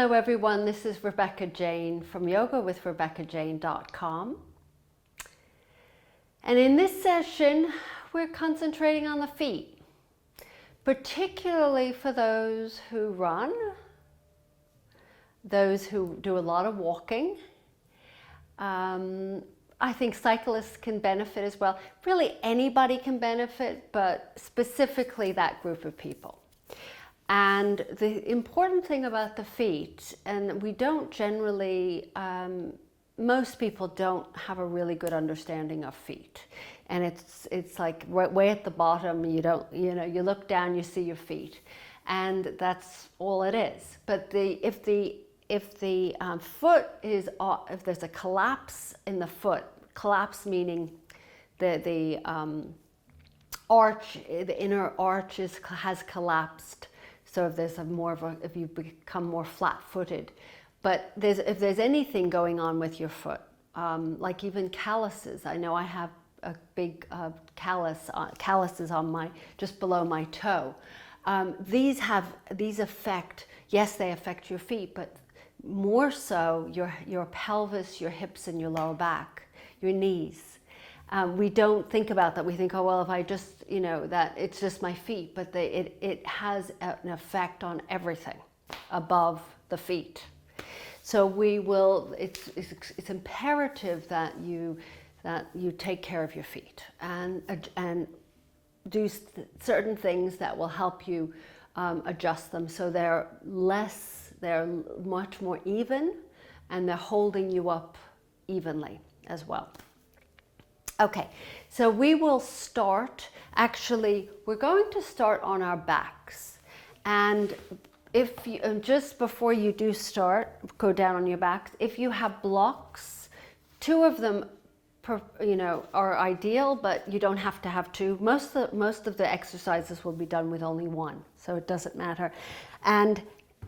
Hello everyone, this is Rebecca Jane from yogawithrebeccajane.com. And in this session, we're concentrating on the feet, particularly for those who run, those who do a lot of walking. I think cyclists can benefit as well. Really anybody can benefit, but specifically that group of people. And the important thing about the feet, and we don't generally, most people don't have a really good understanding of feet. And it's like way at the bottom, you look down, you see your feet. And that's all it is. But if the foot is, if there's a collapse in the foot, collapse meaning the arch, the inner arch has collapsed. So if there's if you become more flat-footed, but if there's anything going on with your foot, like even calluses. I know I have a big calluses on just below my toe. These affect, yes, they affect your feet, but more so your pelvis, your hips, and your lower back, your knees. We don't think about that. We think, oh, well, if I just, that it's just my feet, but it has an effect on everything above the feet. So it's imperative that you take care of your feet and do certain things that will help you adjust them so they're much more even, and they're holding you up evenly as well. Okay, so we will start, we're going to start on our backs. And if you, just before you do start, go down on your backs. If you have blocks, 2 of them are ideal, but you don't have to have 2. Most of the exercises will be done with only 1, so it doesn't matter. And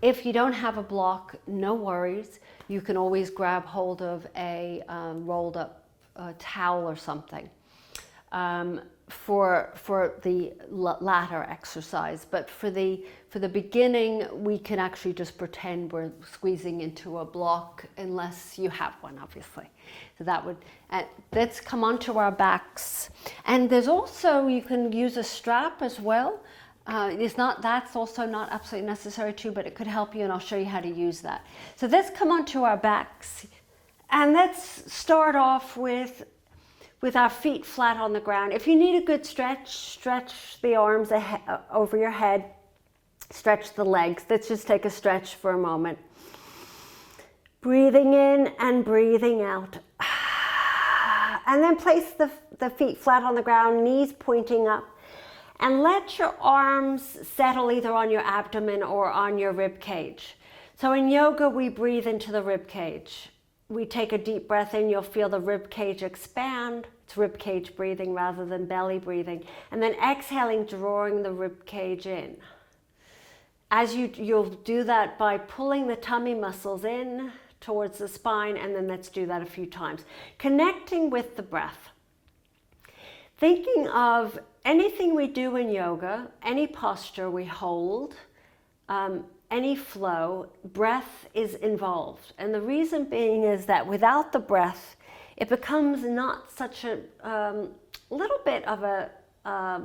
if you don't have a block, no worries. You can always grab hold of a rolled up towel or something for the latter exercise. But for the beginning, we can actually just pretend we're squeezing into a block, unless you have one, obviously. So that would, let's come onto our backs. And there's also, you can use a strap as well. That's also not absolutely necessary too, but it could help you, and I'll show you how to use that. So let's come onto our backs. And let's start off with our feet flat on the ground. If you need a good stretch the arms over your head, stretch the legs. Let's just take a stretch for a moment. Breathing in and breathing out. And then place the feet flat on the ground, knees pointing up. And let your arms settle either on your abdomen or on your rib cage. So in yoga, we breathe into the rib cage. We take a deep breath in, you'll feel the rib cage expand. It's rib cage breathing rather than belly breathing. And then exhaling, drawing the rib cage in. As you'll do that by pulling the tummy muscles in towards the spine, and then let's do that a few times. Connecting with the breath. Thinking of anything we do in yoga, any posture we hold, any flow, breath is involved. And the reason being is that without the breath, it becomes not such a little bit of a, I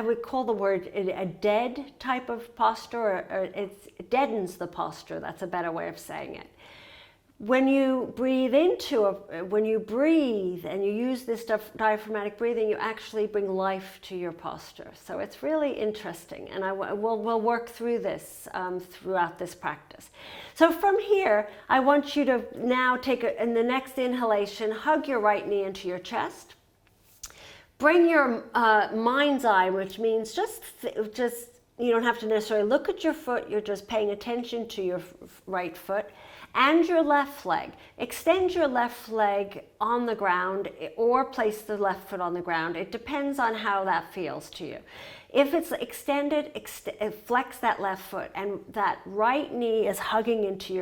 would call the word a dead type of posture, or it deadens the posture. That's a better way of saying it. When you breathe when you breathe and you use this diaphragmatic breathing, you actually bring life to your posture. So it's really interesting, and we'll work through this throughout this practice. So from here, I want you to now in the next inhalation, hug your right knee into your chest. Bring your mind's eye, which means just you don't have to necessarily look at your foot. You're just paying attention to your right foot. And your left leg. Extend your left leg on the ground or place the left foot on the ground. It depends on how that feels to you. If it's extended, flex that left foot, and that right knee is hugging into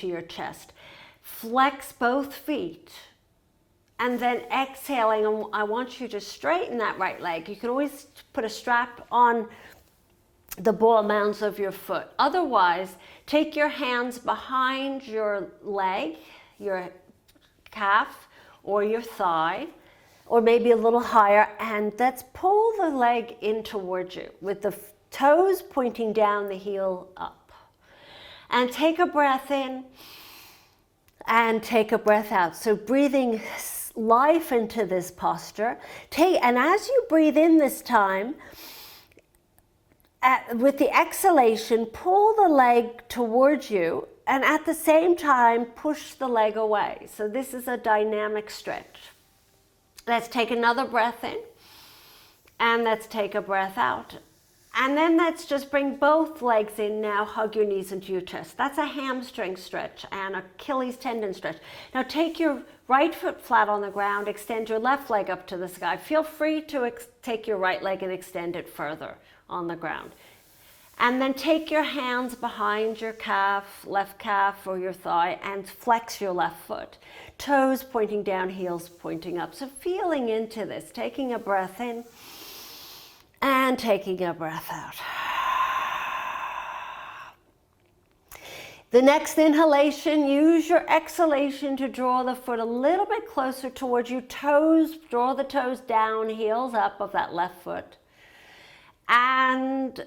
your chest. Flex both feet. And then exhaling, and I want you to straighten that right leg. You can always put a strap on the ball mounds of your foot. Otherwise, take your hands behind your leg, your calf or your thigh, or maybe a little higher, and let's pull the leg in towards you with the toes pointing down, the heel up. And take a breath in and take a breath out. So breathing life into this posture. And as you breathe in this time, with the exhalation, pull the leg towards you, and at the same time, push the leg away. So this is a dynamic stretch. Let's take another breath in, and let's take a breath out. And then let's just bring both legs in now, hug your knees into your chest. That's a hamstring stretch and Achilles tendon stretch. Now take your right foot flat on the ground, extend your left leg up to the sky. Feel free to take your right leg and extend it further on the ground. And then take your hands behind your calf, left calf or your thigh, and flex your left foot. Toes pointing down, heels pointing up. So feeling into this, taking a breath in and taking a breath out. The next inhalation, use your exhalation to draw the foot a little bit closer towards you. Toes, draw the toes down, heels up of that left foot. And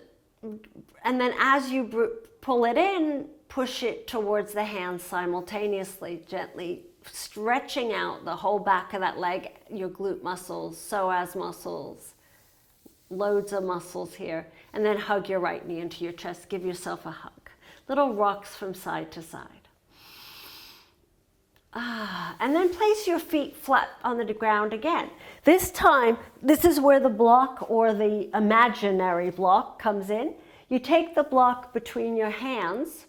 then as you pull it in, push it towards the hands simultaneously, gently stretching out the whole back of that leg, your glute muscles, psoas muscles, loads of muscles here. And then hug your right knee into your chest, give yourself a hug. Little rocks from side to side. And then place your feet flat on the ground again. This time, this is where the block or the imaginary block comes in. You take the block between your hands,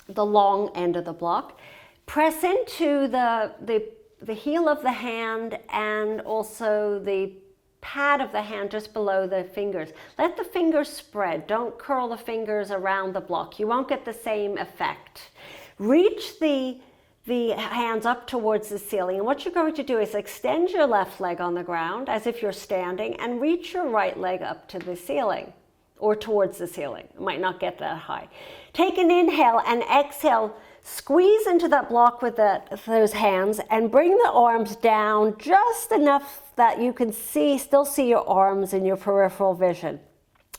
the long end of the block, press into the heel of the hand and also the pad of the hand just below the fingers. Let the fingers spread. Don't curl the fingers around the block. You won't get the same effect. Reach the hands up towards the ceiling. And what you're going to do is extend your left leg on the ground as if you're standing and reach your right leg up to the ceiling or towards the ceiling. It might not get that high. Take an inhale and exhale. Squeeze into that block with those hands and bring the arms down just enough that you can still see your arms in your peripheral vision.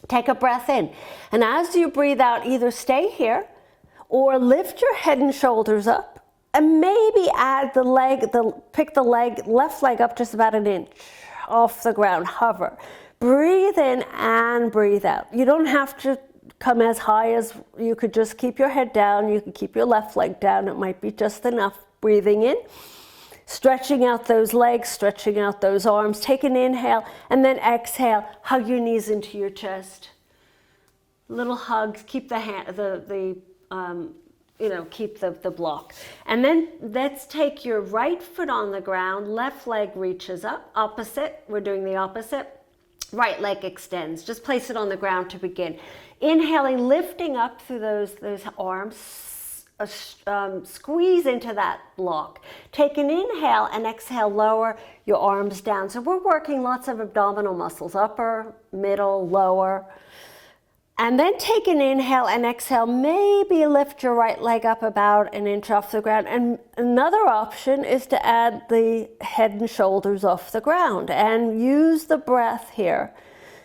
Take a breath in. And as you breathe out, either stay here or lift your head and shoulders up and maybe add pick the left leg up just about an inch off the ground, hover. Breathe in and breathe out. You don't have to come as high as, you could just keep your head down, you can keep your left leg down, it might be just enough. Breathing in, stretching out those legs, stretching out those arms. Take an inhale and then exhale, hug your knees into your chest. Little hugs, keep the hand, keep the block. And then let's take your right foot on the ground, left leg reaches up, opposite, we're doing the opposite. Right leg extends, just place it on the ground to begin. Inhaling, lifting up through those arms, squeeze into that block. Take an inhale and exhale, lower your arms down. So we're working lots of abdominal muscles, upper, middle, lower. And then take an inhale and exhale, maybe lift your right leg up about an inch off the ground. And another option is to add the head and shoulders off the ground and use the breath here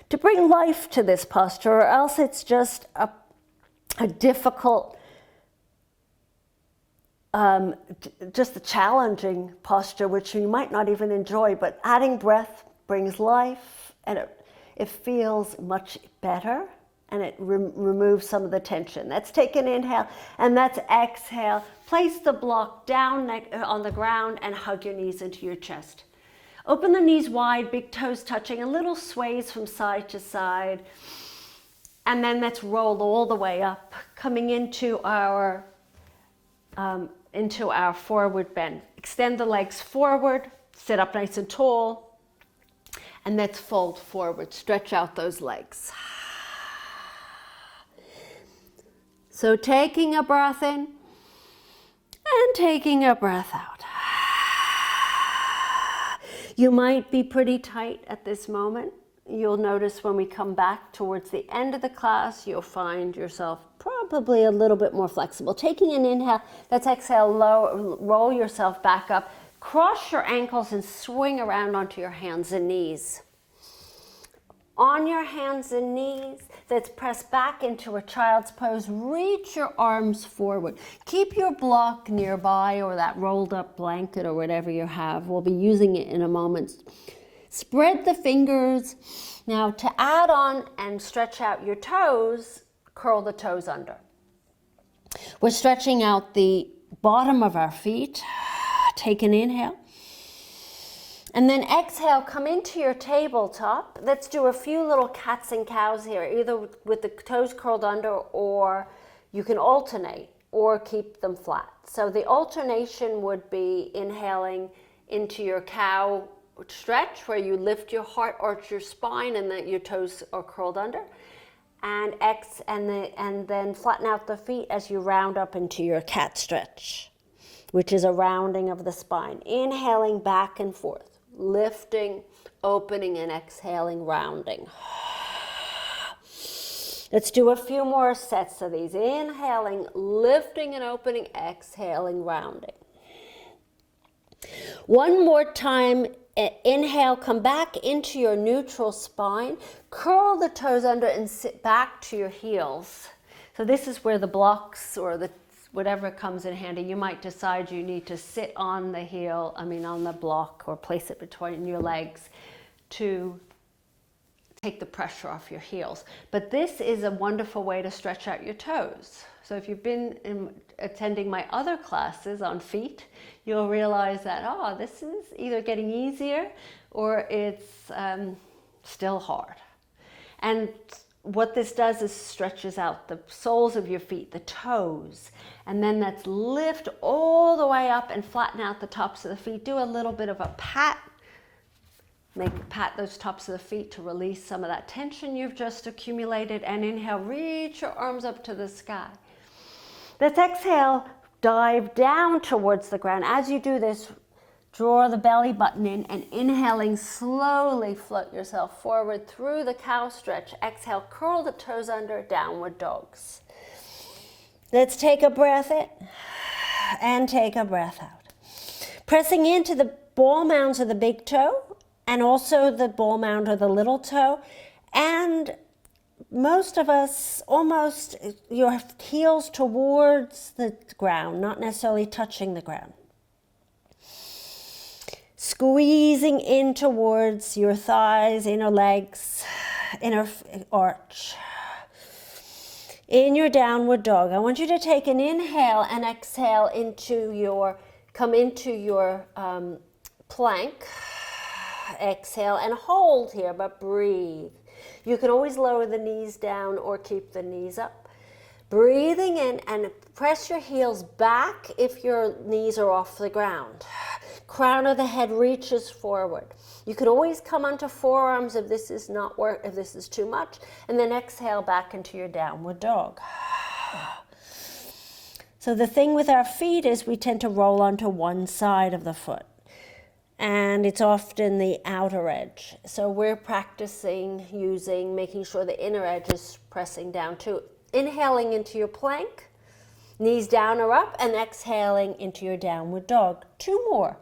to bring life to this posture, or else it's just a difficult, just a challenging posture, which you might not even enjoy, but adding breath brings life and it feels much better. And it removes some of the tension. Let's take an inhale and let's exhale. Place the block down on the ground and hug your knees into your chest. Open the knees wide, big toes touching, a little sways from side to side. And then let's roll all the way up, coming into our forward bend. Extend the legs forward, sit up nice and tall, and let's fold forward, stretch out those legs. So taking a breath in and taking a breath out. You might be pretty tight at this moment, you'll notice when we come back towards the end of the class, you'll find yourself probably a little bit more flexible. Taking an inhale, let's exhale, roll yourself back up, cross your ankles and swing around onto your hands and knees. On your hands and knees, let's press back into a child's pose. Reach your arms forward. Keep your block nearby or that rolled up blanket or whatever you have. We'll be using it in a moment. Spread the fingers. Now to add on and stretch out your toes, curl the toes under. We're stretching out the bottom of our feet. Take an inhale. And then exhale, come into your tabletop. Let's do a few little cats and cows here, either with the toes curled under, or you can alternate or keep them flat. So the alternation would be inhaling into your cow stretch, where you lift your heart, arch your spine, and then your toes are curled under. And and then flatten out the feet as you round up into your cat stretch, which is a rounding of the spine. Inhaling back and forth. Lifting, opening, and exhaling, rounding. Let's do a few more sets of these. Inhaling, lifting and opening, exhaling, rounding. One more time. Inhale, come back into your neutral spine. Curl the toes under and sit back to your heels. So this is where the blocks or the whatever comes in handy. You might decide you need to sit on the on the block, or place it between your legs to take the pressure off your heels. But this is a wonderful way to stretch out your toes. So if you've been attending my other classes on feet, you'll realize that, this is either getting easier or it's still hard. And what this does is stretches out the soles of your feet, the toes, and then let's lift all the way up and flatten out the tops of the feet. Do a little bit of a pat. Pat those tops of the feet to release some of that tension you've just accumulated. And inhale, reach your arms up to the sky. Let's exhale, dive down towards the ground. As you do this, draw the belly button in, and inhaling, slowly float yourself forward through the cow stretch. Exhale, curl the toes under, downward dogs. Let's take a breath in and take a breath out. Pressing into the ball mounds of the big toe and also the ball mound of the little toe. And most of us, almost your heels towards the ground, not necessarily touching the ground. Squeezing in towards your thighs, inner legs, inner arch. In your downward dog, I want you to take an inhale and exhale come into your plank. Exhale and hold here, but breathe. You can always lower the knees down or keep the knees up. Breathing in, and press your heels back if your knees are off the ground. Crown of the head reaches forward. You can always come onto forearms if this is if this is too much, and then exhale back into your downward dog. So the thing with our feet is we tend to roll onto one side of the foot, and it's often the outer edge. So we're practicing making sure the inner edge is pressing down too. Inhaling into your plank, knees down or up, and exhaling into your downward dog. Two more.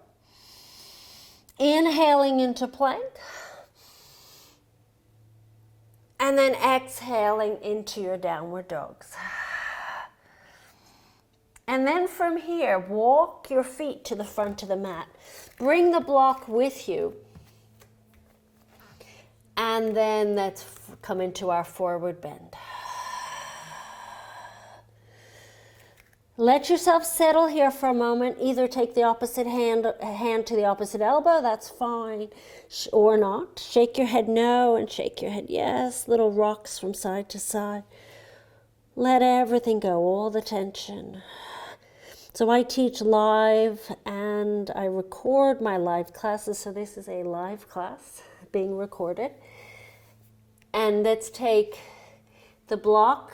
Inhaling into plank, and then exhaling into your downward dogs. And then from here, walk your feet to the front of the mat. Bring the block with you. And then let's come into our forward bend. Let yourself settle here for a moment. Either take the opposite hand to the opposite elbow, that's fine, or not. Shake your head no and shake your head yes. Little rocks from side to side. Let everything go, all the tension. So I teach live and I record my live classes. So this is a live class being recorded. And let's take the block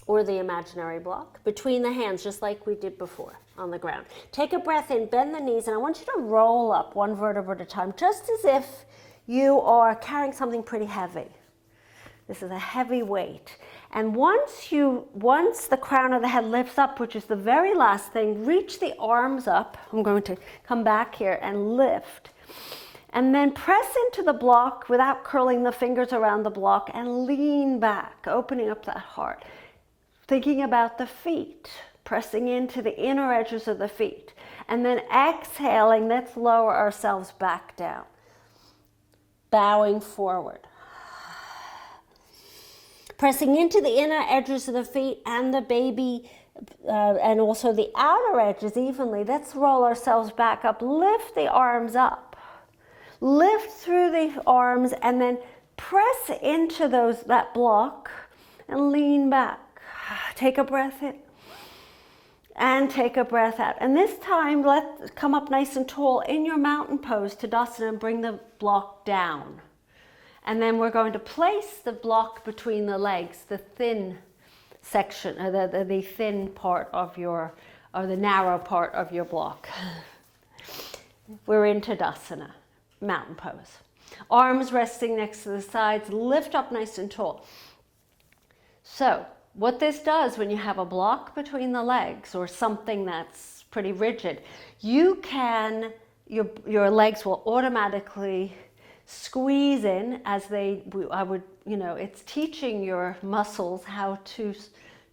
or the imaginary block between the hands, just like we did before on the ground. Take a breath in, bend the knees, and I want you to roll up one vertebra at a time, just as if you are carrying something pretty heavy. This is a heavy weight. And once the crown of the head lifts up, which is the very last thing, reach the arms up. I'm going to come back here and lift. And then press into the block without curling the fingers around the block and lean back, opening up that heart. Thinking about the feet, pressing into the inner edges of the feet. And then exhaling, let's lower ourselves back down. Bowing forward. Pressing into the inner edges of the feet and the baby, and also the outer edges evenly. Let's roll ourselves back up. Lift the arms up. Lift through the arms and then press into that block and lean back. Take a breath in and take a breath out. And this time, let's come up nice and tall in your mountain pose, Tadasana, and bring the block down. And then we're going to place the block between the legs, the thin section, the thin part of or the narrow part of your block. We're in Tadasana, mountain pose. Arms resting next to the sides, lift up nice and tall. So, what this does when you have a block between the legs or something that's pretty rigid, your legs will automatically squeeze in as it's teaching your muscles how to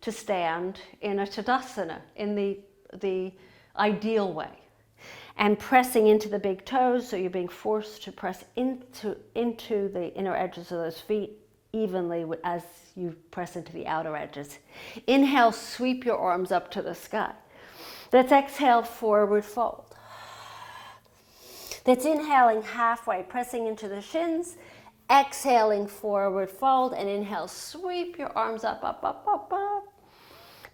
stand in a Tadasana in the ideal way. And pressing into the big toes, so you're being forced to press into the inner edges of those feet evenly as you press into the outer edges. Inhale, sweep your arms up to the sky. Let's exhale, forward fold. That's inhaling halfway, pressing into the shins, exhaling, forward fold, and inhale, sweep your arms up, up, up, up, up.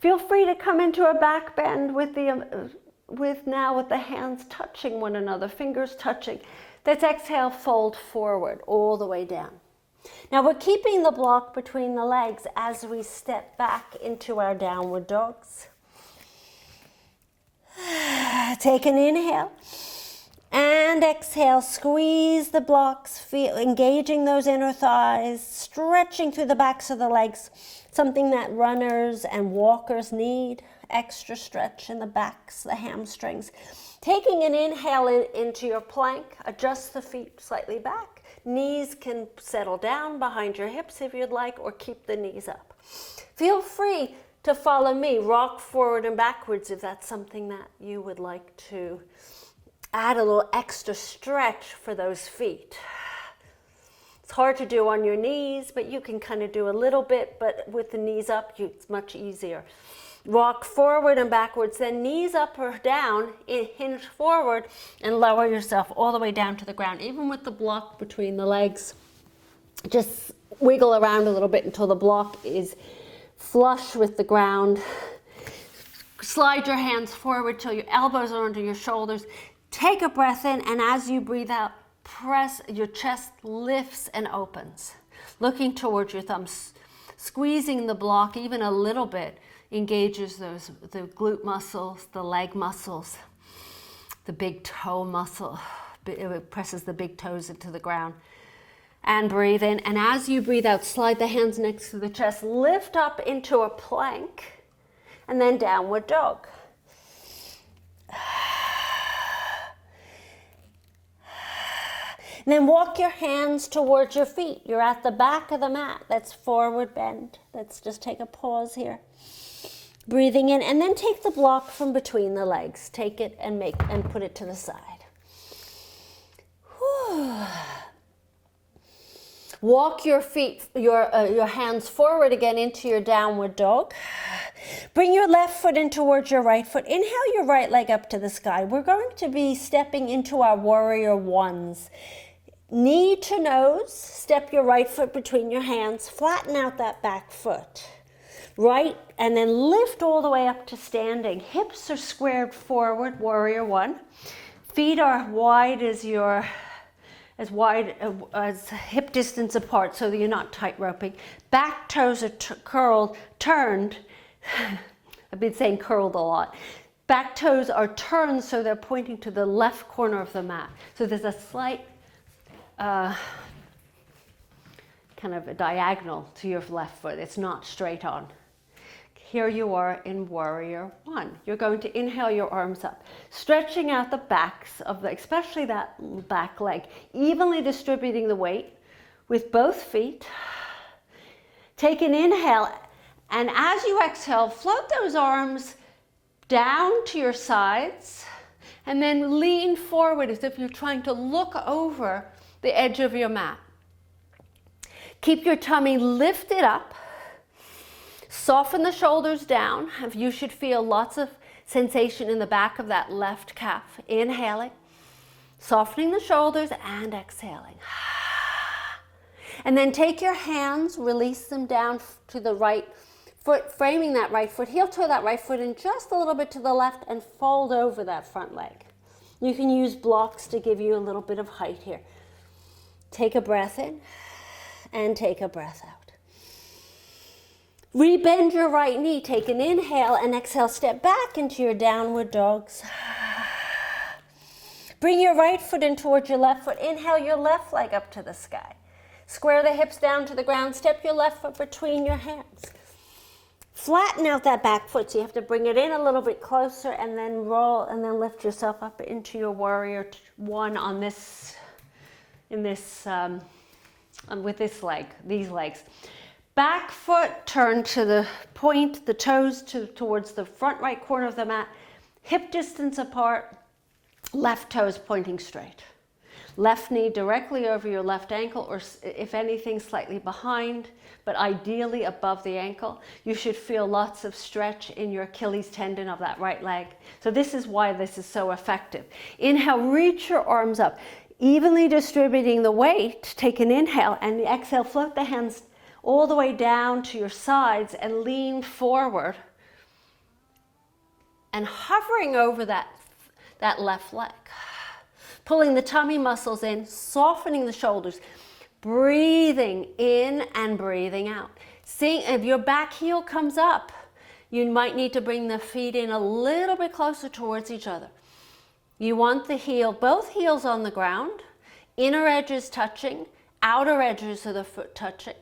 Feel free to come into a back bend with the hands touching one another, fingers touching. Let's exhale, fold forward, all the way down. Now we're keeping the block between the legs as we step back into our downward dogs. Take an inhale. And exhale, squeeze the blocks, engaging those inner thighs, stretching through the backs of the legs, something that runners and walkers need, extra stretch in the backs, the hamstrings. Taking an inhale into your plank, adjust the feet slightly back. Knees can settle down behind your hips if you'd like, or keep the knees up. Feel free to follow me, rock forward and backwards if that's something that you would like to add a little extra stretch for those feet. It's hard to do on your knees, but you can kind of do a little bit, but with the knees up, it's much easier. Rock forward and backwards, then knees up or down, hinge forward, and lower yourself all the way down to the ground. Even with the block between the legs, just wiggle around a little bit until the block is flush with the ground. Slide your hands forward till your elbows are under your shoulders. Take a breath in, and as you breathe out, press, your chest lifts and opens. Looking towards your thumbs, squeezing the block even a little bit engages the glute muscles, the leg muscles, the big toe muscle. It presses the big toes into the ground. And breathe in, and as you breathe out, slide the hands next to the chest, lift up into a plank, and then downward dog. And then walk your hands towards your feet. You're at the back of the mat. That's forward bend. Let's just take a pause here. Breathing in, and then take the block from between the legs. Take it and put it to the side. Whew. Walk your feet, your hands forward again into your downward dog. Bring your left foot in towards your right foot. Inhale your right leg up to the sky. We're going to be stepping into our warrior ones. Knee to nose, step your right foot between your hands, flatten out that back foot. Right, and then lift all the way up to standing. Hips are squared forward, warrior one. Feet are wide as hip distance apart so that you're not tight roping. Back toes are turned. I've been saying curled a lot. Back toes are turned so they're pointing to the left corner of the mat. So there's a slight kind of a diagonal to your left foot. It's not straight on. Here you are in warrior one. You're going to inhale your arms up, stretching out the backs of the, especially that back leg, evenly distributing the weight with both feet. Take an inhale, and as you exhale, float those arms down to your sides, and then lean forward as if you're trying to look over the edge of your mat. Keep your tummy lifted up. Soften the shoulders down. You should feel lots of sensation in the back of that left calf. Inhaling, softening the shoulders and exhaling. And then take your hands, release them down to the right foot, framing that right foot. Heel toe that right foot in just a little bit to the left and fold over that front leg. You can use blocks to give you a little bit of height here. Take a breath in and take a breath out. Rebend your right knee. Take an inhale and exhale. Step back into your downward dogs. Bring your right foot in towards your left foot. Inhale your left leg up to the sky. Square the hips down to the ground. Step your left foot between your hands. Flatten out that back foot, so you have to bring it in a little bit closer and then roll and then lift yourself up into your warrior one on this, with this leg, these legs. Back foot, turn to the point, the toes towards the front right corner of the mat, hip distance apart, left toes pointing straight. Left knee directly over your left ankle, or if anything, slightly behind, but ideally above the ankle. You should feel lots of stretch in your Achilles tendon of that right leg. So this is why this is so effective. Inhale, reach your arms up, evenly distributing the weight. Take an inhale, and the exhale, float the hands all the way down to your sides and lean forward and hovering over that left leg. Pulling the tummy muscles in, softening the shoulders, breathing in and breathing out. See, if your back heel comes up, you might need to bring the feet in a little bit closer towards each other. You want the heel, both heels on the ground, inner edges touching, outer edges of the foot touching.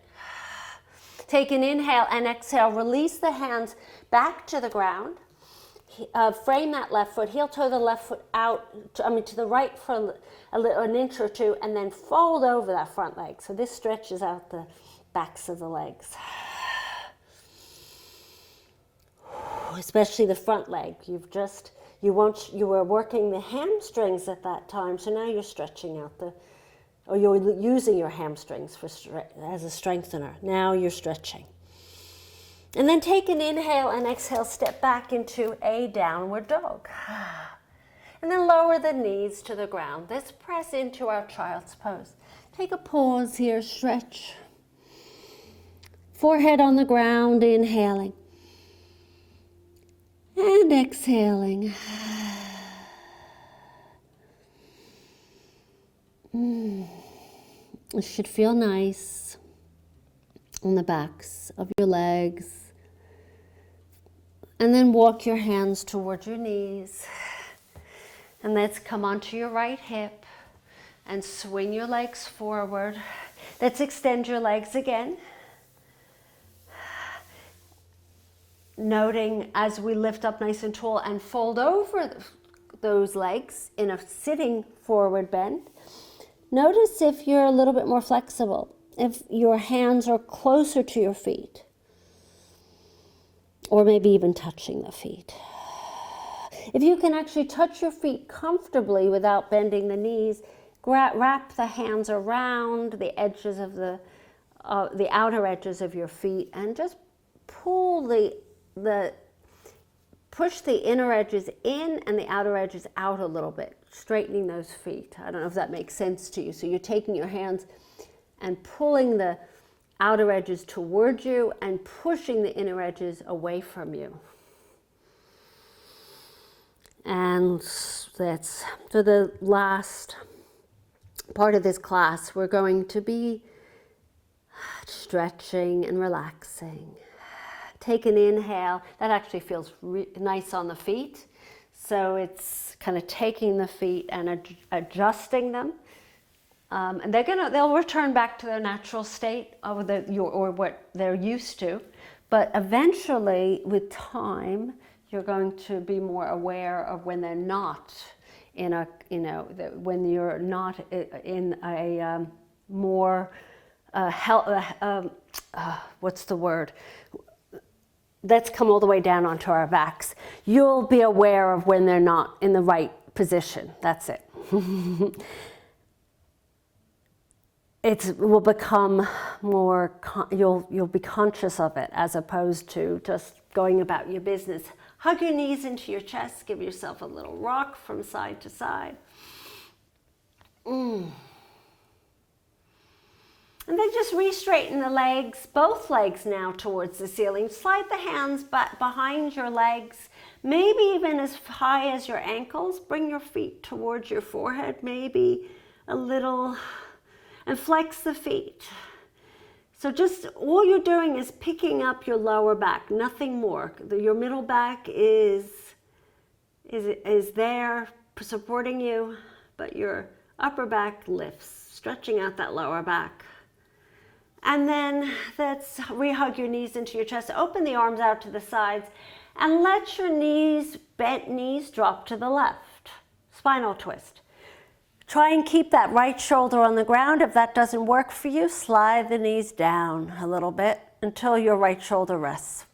Take an inhale and exhale. Release the hands back to the ground. Frame that left foot. Heel toe the left foot out, to the right for an inch or two, and then fold over that front leg. So this stretches out the backs of the legs. Especially the front leg. You were working the hamstrings at that time, so now you're stretching out or you're using your hamstrings as a strengthener. Now you're stretching. And then take an inhale and exhale, step back into a downward dog. And then lower the knees to the ground. Let's press into our child's pose. Take a pause here, stretch. Forehead on the ground, inhaling. And exhaling. It should feel nice on the backs of your legs. And then walk your hands towards your knees. And let's come onto your right hip and swing your legs forward. Let's extend your legs again. Noting as we lift up nice and tall and fold over those legs in a sitting forward bend. Notice if you're a little bit more flexible, if your hands are closer to your feet, or maybe even touching the feet. If you can actually touch your feet comfortably without bending the knees, wrap the hands around the edges of the outer edges of your feet and just pull push the inner edges in and the outer edges out a little bit, straightening those feet. I don't know if that makes sense to you. So you're taking your hands and pulling the outer edges towards you and pushing the inner edges away from you. And that's for the last part of this class. We're going to be stretching and relaxing. Take an inhale. That actually feels nice on the feet. So it's kind of taking the feet and adjusting them And they'll return back to their natural state or what they're used to. But eventually, with time, you're going to be more aware of when they're not in a, when you're not in a more what's the word? Let's come all the way down onto our backs. You'll be aware of when they're not in the right position. That's it. It will become more, you'll be conscious of it as opposed to just going about your business. Hug your knees into your chest, give yourself a little rock from side to side. And then just re-straighten the legs, both legs now towards the ceiling. Slide the hands back behind your legs, maybe even as high as your ankles. Bring your feet towards your forehead, maybe a little, and flex the feet. So just all you're doing is picking up your lower back, nothing more. Your middle back is there supporting you, but your upper back lifts, stretching out that lower back. And then let's re-hug your knees into your chest. Open the arms out to the sides and let your knees, bent knees, drop to the left. Spinal twist. Try and keep that right shoulder on the ground. If that doesn't work for you, slide the knees down a little bit until your right shoulder rests.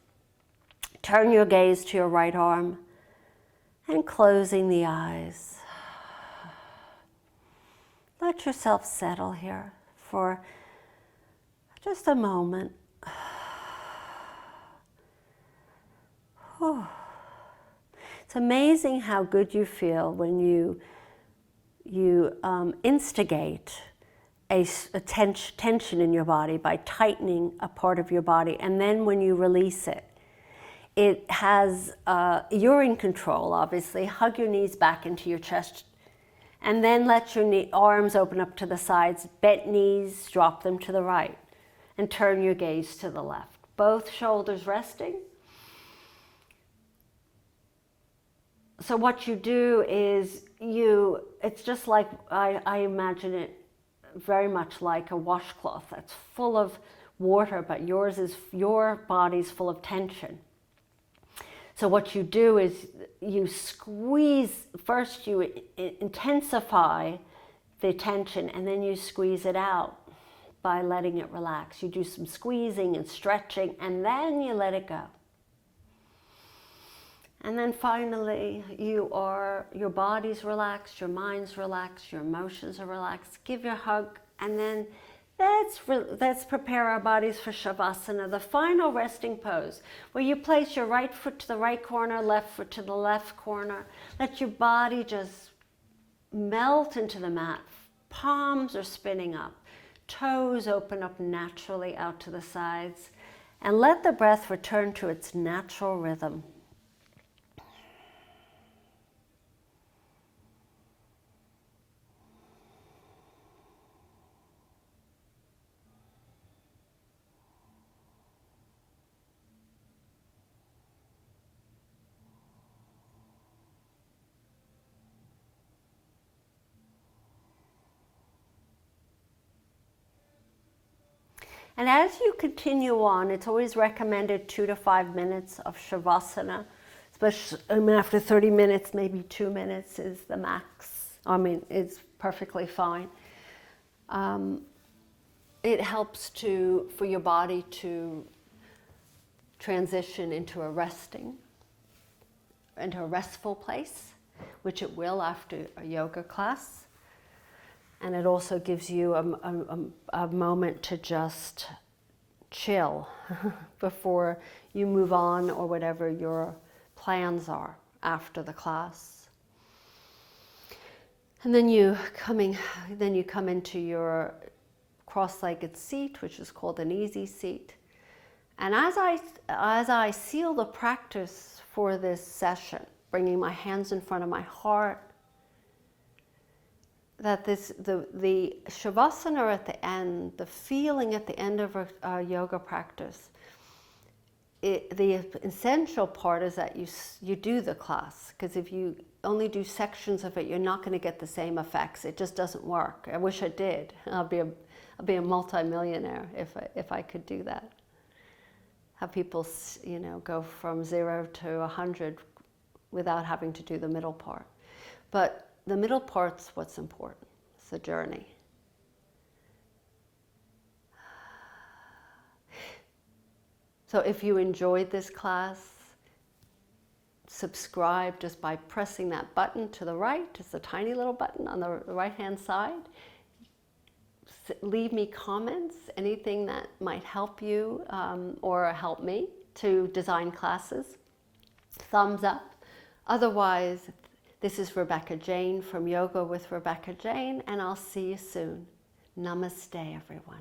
Turn your gaze to your right arm and closing the eyes. Let yourself settle here for just a moment. It's amazing how good you feel when you instigate a tension in your body by tightening a part of your body, and then when you release it, it has, you're in control, obviously. Hug your knees back into your chest, and then let your arms open up to the sides, bent knees, drop them to the right, and turn your gaze to the left. Both shoulders resting. So what you do is it's just like, I imagine it very much like a washcloth that's full of water, but your body's full of tension. So what you do is you squeeze, first you intensify the tension and then you squeeze it out by letting it relax. You do some squeezing and stretching and then you let it go. And then finally, your body's relaxed, your mind's relaxed, your emotions are relaxed. Give your hug, and then let's prepare our bodies for Savasana, the final resting pose, where you place your right foot to the right corner, left foot to the left corner. Let your body just melt into the mat. Palms are spinning up, toes open up naturally out to the sides, and let the breath return to its natural rhythm. And as you continue on, it's always recommended 2 to 5 minutes of Savasana, especially after 30 minutes, maybe 2 minutes is the max. I mean, it's perfectly fine. It helps for your body to transition into a restful place, which it will after a yoga class. And it also gives you a moment to just chill before you move on or whatever your plans are after the class. And then you come into your cross-legged seat, which is called an easy seat. And as I seal the practice for this session, bringing my hands in front of my heart, that the Savasana at the end, the feeling at the end of a yoga practice, the essential part is that you do the class, because if you only do sections of it, you're not going to get the same effects. It just doesn't work. I wish I did. I'll be a multi-millionaire if I could do that. Have people, go from 0 to 100 without having to do the middle part. But the middle part's what's important. It's the journey. So if you enjoyed this class, subscribe just by pressing that button to the right. It's a tiny little button on the right-hand side. Leave me comments, anything that might help you or help me to design classes. Thumbs up. Otherwise, this is Rebecca Jane from Yoga with Rebecca Jane, and I'll see you soon. Namaste, everyone.